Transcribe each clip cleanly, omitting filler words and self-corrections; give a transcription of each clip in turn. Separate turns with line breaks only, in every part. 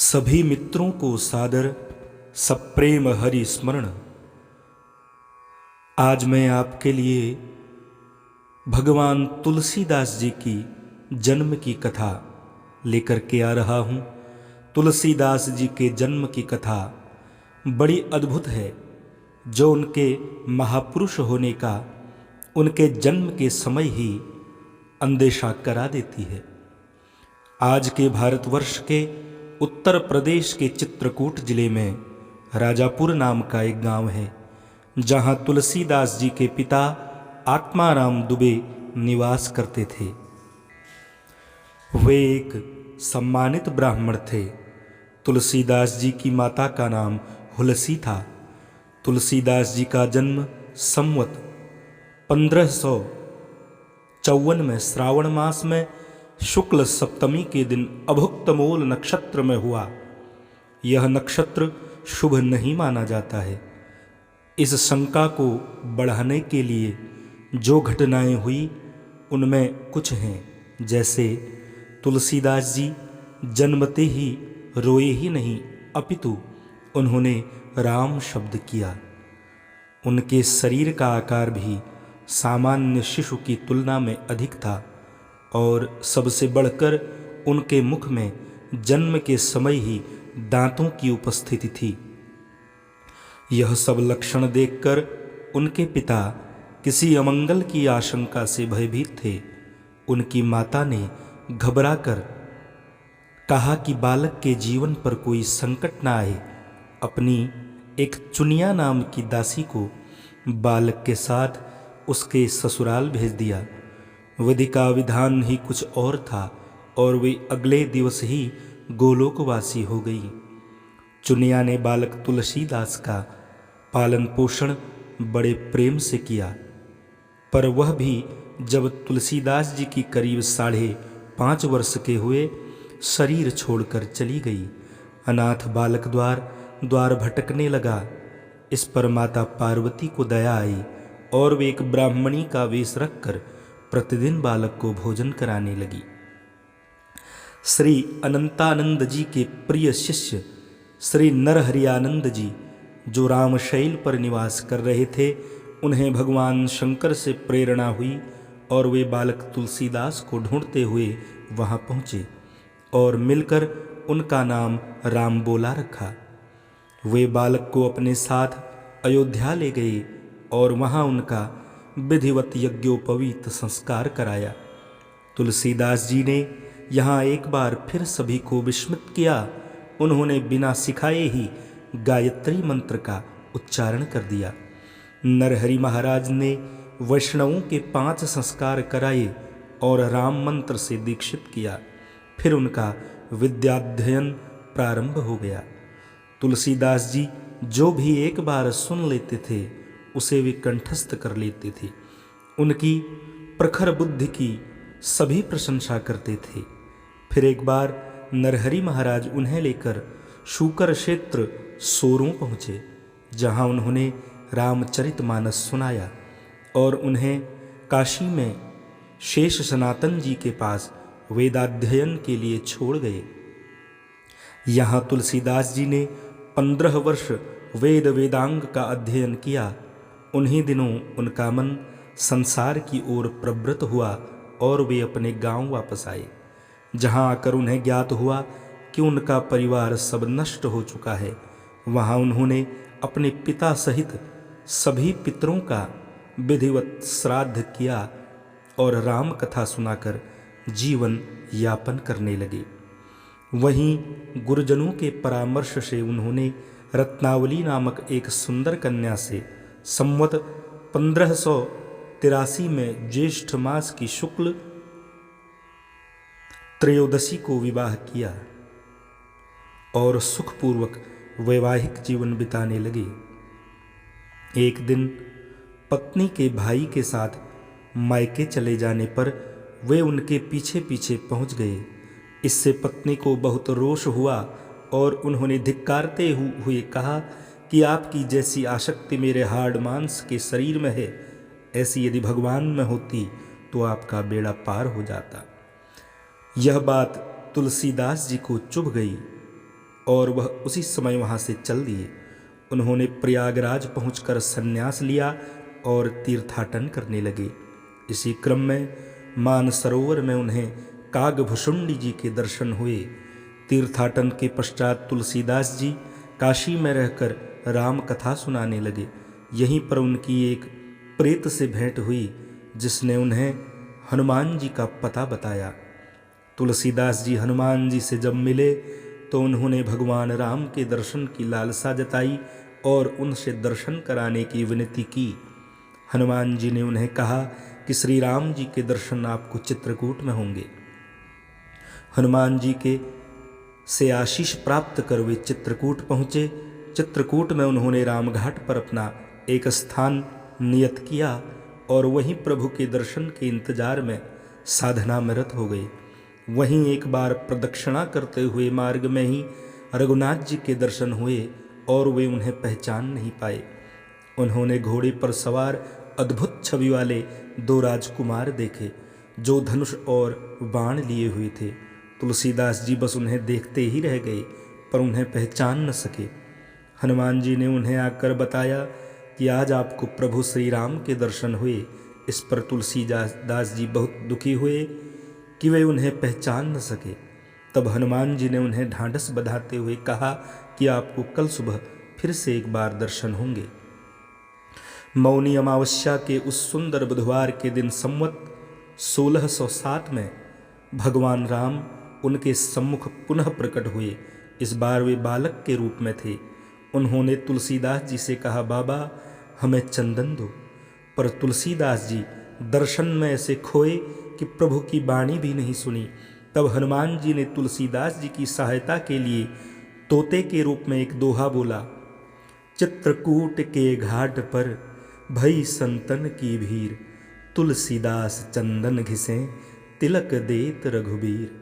सभी मित्रों को सादर सप्रेम हरि स्मरण। आज मैं आपके लिए भगवान तुलसीदास जी की जन्म की कथा लेकर के आ रहा हूँ। तुलसीदास जी के जन्म की कथा बड़ी अद्भुत है, जो उनके महापुरुष होने का उनके जन्म के समय ही अंदेशा करा देती है। आज के भारतवर्ष के उत्तर प्रदेश के चित्रकूट जिले में राजापुर नाम का एक गांव है, जहां तुलसीदास जी के पिता आत्माराम दुबे निवास करते थे। वे एक सम्मानित ब्राह्मण थे। तुलसीदास जी की माता का नाम हुलसी था। तुलसीदास जी का जन्म संवत 1554 में श्रावण मास में शुक्ल सप्तमी के दिन अभुक्तमूल नक्षत्र में हुआ। यह नक्षत्र शुभ नहीं माना जाता है। इस शंका को बढ़ाने के लिए जो घटनाएं हुई उनमें कुछ हैं, जैसे तुलसीदास जी जन्मते ही रोए ही नहीं, अपितु उन्होंने राम शब्द किया। उनके शरीर का आकार भी सामान्य शिशु की तुलना में अधिक था, और सबसे बढ़कर उनके मुख में जन्म के समय ही दांतों की उपस्थिति थी। यह सब लक्षण देखकर उनके पिता किसी अमंगल की आशंका से भयभीत थे। उनकी माता ने घबराकर कहा कि बालक के जीवन पर कोई संकट न आए। अपनी एक चुनिया नाम की दासी को बालक के साथ उसके ससुराल भेज दिया। विधि का विधान ही कुछ और था, और वे अगले दिवस ही गोलोकवासी हो गई। चुनिया ने बालक तुलसीदास का पालन पोषण बड़े प्रेम से किया, पर वह भी जब तुलसीदास जी की करीब 5.5 वर्ष के हुए शरीर छोड़कर चली गई। अनाथ बालक द्वार भटकने लगा। इस पर माता पार्वती को दया आई, और वे एक ब्राह्मणी का वेश रखकर प्रतिदिन बालक को भोजन कराने लगी। श्री अनंतानंद जी के प्रिय शिष्य श्री नरहरियानंद जी, जो रामशैल पर निवास कर रहे थे, उन्हें भगवान शंकर से प्रेरणा हुई, और वे बालक तुलसीदास को ढूंढते हुए वहां पहुंचे और मिलकर उनका नाम राम बोला रखा। वे बालक को अपने साथ अयोध्या ले गए और वहां उनका विधिवत यज्ञोपवीत संस्कार कराया। तुलसीदास जी ने यहाँ एक बार फिर सभी को विस्मित किया। उन्होंने बिना सिखाए ही गायत्री मंत्र का उच्चारण कर दिया। नरहरि महाराज ने वैष्णवों के 5 संस्कार कराए और राम मंत्र से दीक्षित किया। फिर उनका विद्याध्ययन प्रारंभ हो गया। तुलसीदास जी जो भी एक बार सुन लेते थे, उसे वे कंठस्थ कर लेते थे। उनकी प्रखर बुद्धि की सभी प्रशंसा करते थे। फिर एक बार नरहरि महाराज उन्हें लेकर शूकर क्षेत्र सोरों पहुँचे, जहाँ उन्होंने रामचरितमानस सुनाया, और उन्हें काशी में शेष सनातन जी के पास वेदाध्ययन के लिए छोड़ गए। यहाँ तुलसीदास जी ने 15 वर्ष वेदांग का अध्ययन किया। उन्हीं दिनों उनका मन संसार की ओर प्रवृत्त हुआ, और वे अपने गांव वापस आए, जहां आकर उन्हें ज्ञात हुआ कि उनका परिवार सब नष्ट हो चुका है। वहां उन्होंने अपने पिता सहित सभी पितरों का विधिवत श्राद्ध किया और राम कथा सुनाकर जीवन यापन करने लगे। वहीं गुरुजनों के परामर्श से उन्होंने रत्नावली नामक एक सुंदर कन्या से संवत 1583 में ज्येष्ठ मास की शुक्ल त्रयोदशी को विवाह किया और सुखपूर्वक वैवाहिक जीवन बिताने लगे। एक दिन पत्नी के भाई के साथ मायके चले जाने पर वे उनके पीछे पीछे पहुंच गए। इससे पत्नी को बहुत रोष हुआ, और उन्होंने धिक्कारते हुए कहा कि आपकी जैसी आसक्ति मेरे हाड़ मांस के शरीर में है, ऐसी यदि भगवान में होती तो आपका बेड़ा पार हो जाता। यह बात तुलसीदास जी को चुभ गई। और वह उसी समय वहाँ से चल दिए। उन्होंने प्रयागराज पहुंचकर संन्यास लिया और तीर्थाटन करने लगे। इसी क्रम में मानसरोवर में उन्हें कागभुषुंडी जी के दर्शन हुए। तीर्थाटन के पश्चात तुलसीदास जी काशी में रहकर राम कथा सुनाने लगे। यहीं पर उनकी एक प्रेत से भेंट हुई जिसने उन्हें हनुमान जी का पता बताया। तुलसीदास जी हनुमान जी से जब मिले तो उन्होंने भगवान राम के दर्शन की लालसा जताई और उनसे दर्शन कराने की विनती की। हनुमान जी ने उन्हें कहा कि श्री राम जी के दर्शन आपको चित्रकूट में होंगे। हनुमान जी के से आशीष प्राप्त कर वे चित्रकूट पहुँचे। चित्रकूट में उन्होंने रामघाट पर अपना एक स्थान नियत किया और वहीं प्रभु के दर्शन के इंतजार में साधना में रत हो गए। वहीं एक बार प्रदक्षिणा करते हुए मार्ग में ही रघुनाथ जी के दर्शन हुए और वे उन्हें पहचान नहीं पाए। उन्होंने घोड़े पर सवार अद्भुत छवि वाले 2 राजकुमार देखे जो धनुष और बाण लिए हुए थे। तुलसीदास जी बस उन्हें देखते ही रह गए पर उन्हें पहचान न सके। हनुमान जी ने उन्हें आकर बताया कि आज आपको प्रभु श्री राम के दर्शन हुए। इस पर तुलसीदास जी बहुत दुखी हुए कि वे उन्हें पहचान न सके। तब हनुमान जी ने उन्हें ढांढस बंधाते हुए कहा कि आपको कल सुबह फिर से एक बार दर्शन होंगे। मौनी अमावस्या के उस सुंदर बुधवार के दिन संवत 1607 में भगवान राम उनके सम्मुख पुनः प्रकट हुए। इस बार वे बालक के रूप में थे। उन्होंने तुलसीदास जी से कहा, बाबा हमें चंदन दो। पर तुलसीदास जी दर्शन में ऐसे खोए कि प्रभु की वाणी भी नहीं सुनी। तब हनुमान जी ने तुलसीदास जी की सहायता के लिए तोते के रूप में एक दोहा बोला। चित्रकूट के घाट पर भई संतन की भीड़, तुलसीदास चंदन घिसे तिलक देत रघुबीर।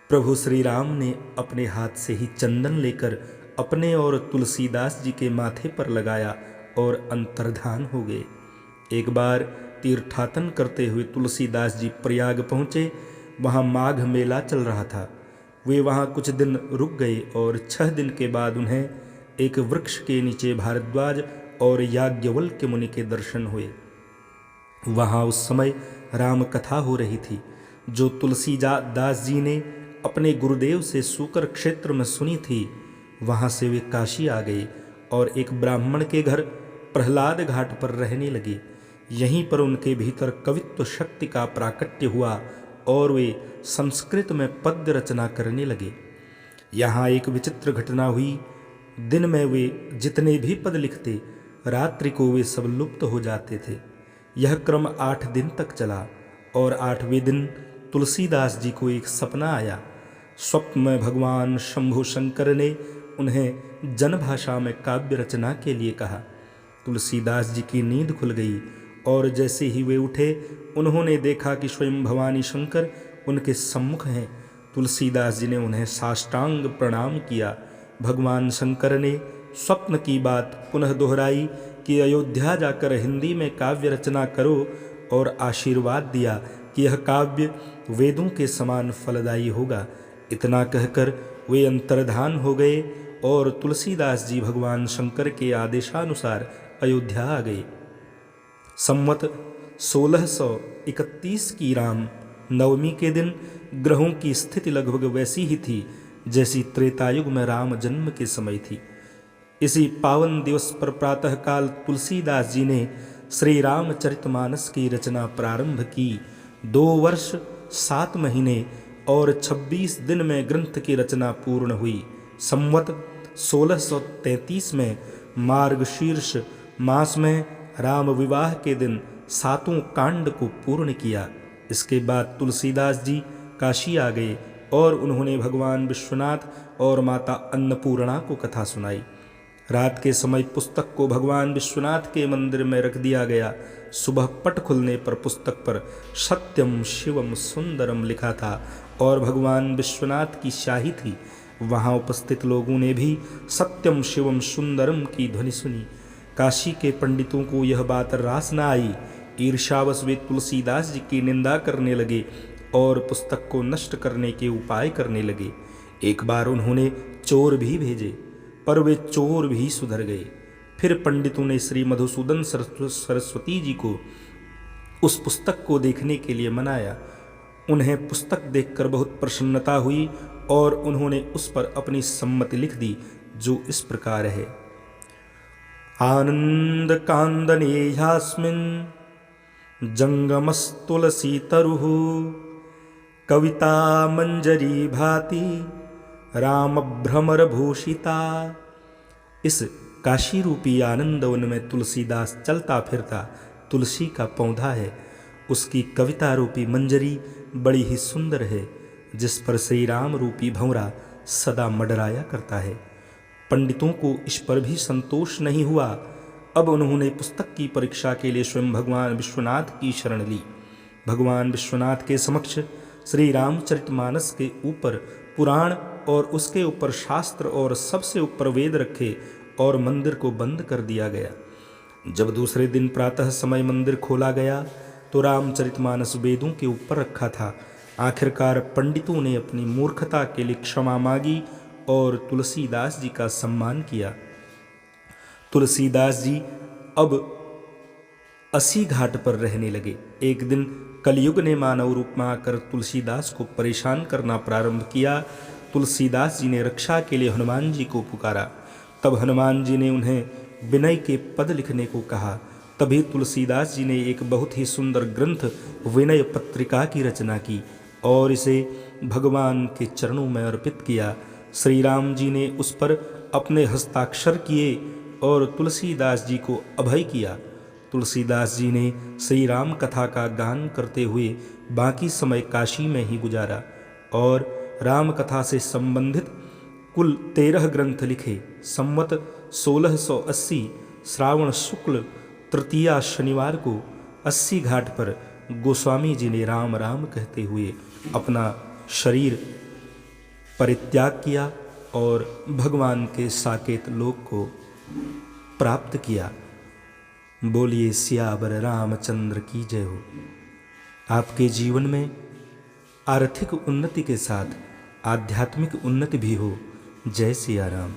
प्रभु श्री राम ने अपने हाथ से ही चंदन लेकर अपने और तुलसीदास जी के माथे पर लगाया और अंतर्धान हो गए। एक बार तीर्थाटन करते हुए तुलसीदास जी प्रयाग पहुँचे। वहाँ माघ मेला चल रहा था। वे वहाँ कुछ दिन रुक गए और 6 दिन के बाद उन्हें एक वृक्ष के नीचे भारद्वाज और याज्ञवल्क्य मुनि के दर्शन हुए। वहाँ उस समय राम कथा हो रही थी जो तुलसीदास जी ने अपने गुरुदेव से सूकर क्षेत्र में सुनी थी। वहाँ से वे काशी आ गए और एक ब्राह्मण के घर प्रहलाद घाट पर रहने लगे। यहीं पर उनके भीतर कवित्व शक्ति का प्राकट्य हुआ और वे संस्कृत में पद्य रचना करने लगे। यहाँ एक विचित्र घटना हुई। दिन में वे जितने भी पद लिखते, रात्रि को वे सब लुप्त हो जाते थे। यह क्रम 8 दिन तक चला और 8वें दिन तुलसीदास जी को एक सपना आया। स्वप्न में भगवान शंभु शंकर ने उन्हें जनभाषा में काव्य रचना के लिए कहा। तुलसीदास जी की नींद खुल गई और जैसे ही वे उठे उन्होंने देखा कि स्वयं भवानी शंकर उनके सम्मुख हैं। तुलसीदास जी ने उन्हें साष्टांग प्रणाम किया। भगवान शंकर ने स्वप्न की बात पुनः दोहराई कि अयोध्या जाकर हिंदी में काव्य रचना करो और आशीर्वाद दिया कि यह काव्य वेदों के समान फलदायी होगा। इतना कहकर वे अंतर्धान हो गए और तुलसीदास जी भगवान शंकर के आदेशानुसार अयोध्या आ गए। संवत 1631 की राम नवमी के दिन ग्रहों की स्थिति लगभग वैसी ही थी जैसी त्रेतायुग में राम जन्म के समय थी। इसी पावन दिवस पर प्रातःकाल तुलसीदास जी ने श्री रामचरितमानस की रचना प्रारंभ की। 2 वर्ष 7 महीने और 26 दिन में ग्रंथ की रचना पूर्ण हुई। संवत 1633 में मार्गशीर्ष मास में राम विवाह के दिन 7 कांड को पूर्ण किया। इसके बाद तुलसीदास जी काशी आ गए और उन्होंने भगवान विश्वनाथ और माता अन्नपूर्णा को कथा सुनाई। रात के समय पुस्तक को भगवान विश्वनाथ के मंदिर में रख दिया गया। सुबह पट खुलने पर पुस्तक पर सत्यम शिवम सुंदरम लिखा था और भगवान विश्वनाथ की शाही थी। वहाँ उपस्थित लोगों ने भी सत्यम शिवम सुंदरम की ध्वनि सुनी। काशी के पंडितों को यह बात रास न आई। ईर्ष्यावश वे तुलसीदास जी की निंदा करने लगे और पुस्तक को नष्ट करने के उपाय करने लगे। एक बार उन्होंने चोर भी भेजे, पर वे चोर भी सुधर गए। फिर पंडितों ने श्री मधुसूदन सरस्वती जी को उस पुस्तक को देखने के लिए मनाया। उन्हें पुस्तक देखकर बहुत प्रसन्नता हुई और उन्होंने उस पर अपनी सम्मति लिख दी, जो इस प्रकार है। आनंद कांदनेयास्मिन् जंगमस्तुलसी तरुः कविता मंजरी भाति राम भ्रमर भूषिता। इस काशी रूपी आनंद वन में तुलसीदास चलता फिरता तुलसी का पौधा है। उसकी कविता रूपी मंजरी बड़ी ही सुंदर है, जिस पर श्री राम रूपी भंवरा सदा मंडराया करता है। पंडितों को इस पर भी संतोष नहीं हुआ। अब उन्होंने पुस्तक की परीक्षा के लिए स्वयं भगवान विश्वनाथ की शरण ली। भगवान विश्वनाथ के समक्ष श्री रामचरितमानस के ऊपर पुराण और उसके ऊपर शास्त्र और सबसे ऊपर वेद रखे और मंदिर को बंद कर दिया गया। जब दूसरे दिन प्रातः समय मंदिर खोला गया तो रामचरितमानस वेदों के ऊपर रखा था। आखिरकार पंडितों ने अपनी मूर्खता के लिए क्षमा मांगी और तुलसीदास जी का सम्मान किया। तुलसीदास जी अब 80 घाट पर रहने लगे। एक दिन कलयुग ने मानव रूप में आकर तुलसीदास को परेशान करना प्रारंभ किया। तुलसीदास जी ने रक्षा के लिए हनुमान जी को पुकारा। तब हनुमान जी ने उन्हें विनय के पद लिखने को कहा। तभी तुलसीदास जी ने एक बहुत ही सुंदर ग्रंथ विनय पत्रिका की रचना की और इसे भगवान के चरणों में अर्पित किया। श्री राम जी ने उस पर अपने हस्ताक्षर किए और तुलसीदास जी को अभय किया। तुलसीदास जी ने श्री राम कथा का गान करते हुए बाकी समय काशी में ही गुजारा और राम कथा से संबंधित कुल 13 ग्रंथ लिखे। संवत 1680 श्रावण शुक्ल तृतीया शनिवार को 80 घाट पर गोस्वामी जी ने राम राम कहते हुए अपना शरीर परित्याग किया और भगवान के साकेत लोक को प्राप्त किया। बोलिए सियावर रामचंद्र की जय हो। आपके जीवन में आर्थिक उन्नति के साथ आध्यात्मिक उन्नति भी हो। जय सिया राम।